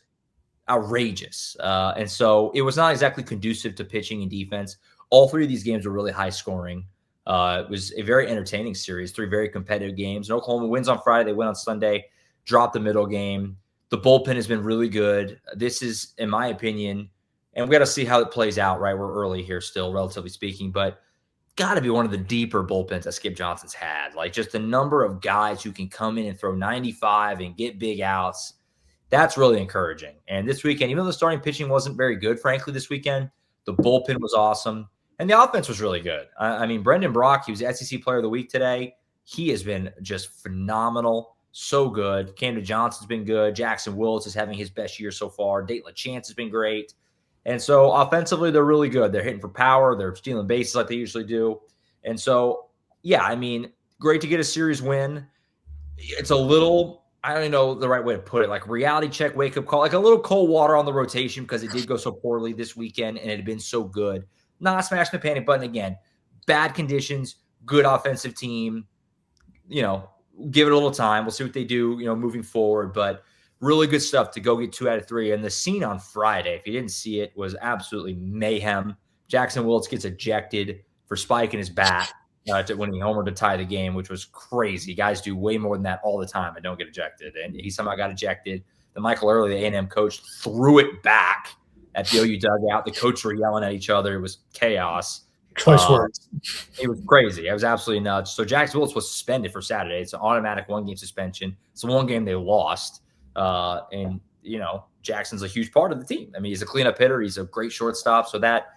outrageous. And so it was not exactly conducive to pitching and defense. All 3 of these games were really high scoring. It was a very entertaining series, 3 very competitive games. And Oklahoma wins on Friday. They win on Sunday, dropped the middle game. The bullpen has been really good. This is, in my opinion, and we got to see how it plays out, right? We're early here still, relatively speaking, but got to be one of the deeper bullpens that Skip Johnson's had. Like, just the number of guys who can come in and throw 95 and get big outs, that's really encouraging. And this weekend, even though the starting pitching wasn't very good, frankly, this weekend, the bullpen was awesome. And the offense was really good. I mean, Brendan Brock, he was SEC Player of the Week today. He has been just phenomenal. So good. Camden Johnson's been good. Jackson Willis is having his best year so far. Date LaChance has been great. And so offensively, they're really good. They're hitting for power. They're stealing bases like they usually do. And so, yeah, I mean, great to get a series win. It's a little, I don't know the right way to put it, like reality check, wake-up call, like a little cold water on the rotation because it did go so poorly this weekend and it had been so good. Not smashing the panic button again. Bad conditions, good offensive team. Give it a little time. We'll see what they do, moving forward. But really good stuff to go get 2 out of 3. And the scene on Friday, if you didn't see it, was absolutely mayhem. Jackson Willis gets ejected for spiking his bat when he homered to tie the game, which was crazy. Guys do way more than that all the time and don't get ejected. And he somehow got ejected. Then Michael Early, the A&M coach, threw it back at the OU dugout. The coaches were yelling at each other. It was chaos. Choice words. It was crazy. It was absolutely nuts. So Jackson Willis was suspended for Saturday. It's an automatic 1-game suspension. It's the 1 game they lost. And Jackson's a huge part of the team. I mean, he's a cleanup hitter. He's a great shortstop. So that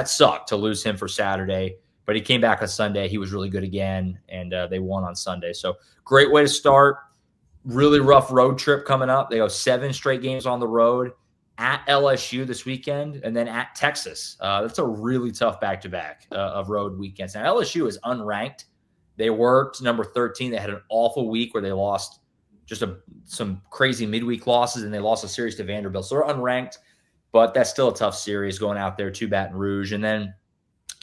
sucked to lose him for Saturday. But he came back on Sunday. He was really good again, and they won on Sunday. So great way to start. Really rough road trip coming up. They go 7 straight games on the road. at LSU this weekend, and then at Texas. That's a really tough back-to-back of road weekends. Now, LSU is unranked. They worked number 13. They had an awful week where they lost just some crazy midweek losses, and they lost a series to Vanderbilt. So they're unranked, but that's still a tough series going out there to Baton Rouge. And then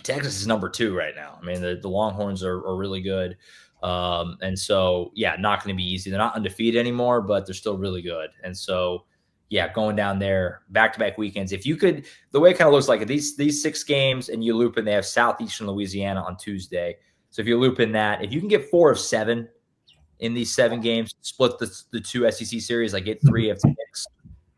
Texas is number 2 right now. I mean, the Longhorns are really good. And so, yeah, not going to be easy. They're not undefeated anymore, but they're still really good. And so, yeah, going down there, back-to-back weekends. If you could, the way it kind of looks like these 6 games, and you loop in, they have Southeastern Louisiana on Tuesday. So if you loop in that, if you can get 4 of 7 in these 7 games, split the 2 SEC series, like get 3 of 6,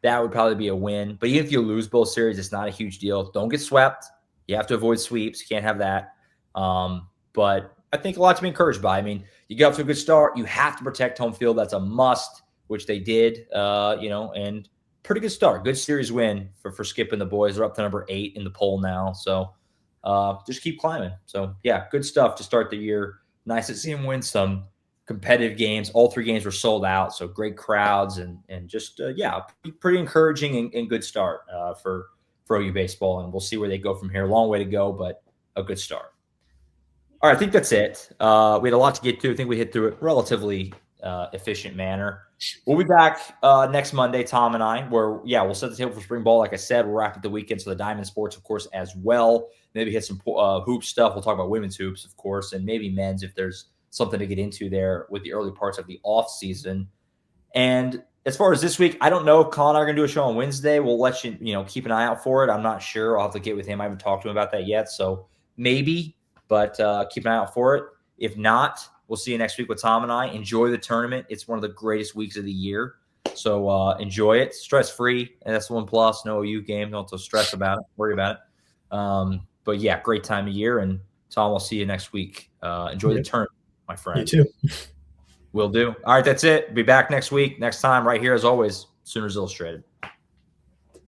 that would probably be a win. But even if you lose both series, it's not a huge deal. Don't get swept. You have to avoid sweeps. You can't have that. But I think a lot to be encouraged by. I mean, you got off to a good start. You have to protect home field. That's a must, which they did, and pretty good start. Good series win for Skip and the boys. They're up to number 8 in the poll now. So just keep climbing. So, yeah, good stuff to start the year. Nice to see them win some competitive games. All 3 games were sold out, so great crowds and just, pretty encouraging and good start for OU baseball. And we'll see where they go from here. Long way to go, but a good start. All right, I think that's it. We had a lot to get to. I think we hit through it relatively efficient manner. We'll be back next Monday, Tom and I, where, we'll set the table for spring ball. Like I said, we'll wrap up the weekend. So the Diamond Sports, of course, as well. Maybe hit some hoop stuff. We'll talk about women's hoops, of course, and maybe men's if there's something to get into there with the early parts of the off season. And as far as this week, I don't know if Colin and I are going to do a show on Wednesday. We'll let you, keep an eye out for it. I'm not sure. I'll have to get with him. I haven't talked to him about that yet. So maybe, but keep an eye out for it. If not, we'll see you next week with Tom and I. Enjoy the tournament. It's one of the greatest weeks of the year. So enjoy it. Stress-free. And that's the one plus. No OU game. Don't have to stress about it. Worry about it. But, yeah, great time of year. And, Tom, we'll see you next week. Enjoy the tournament, my friend. You too. Will do. All right, that's it. Be back next week, next time, right here, as always, Sooners Illustrated.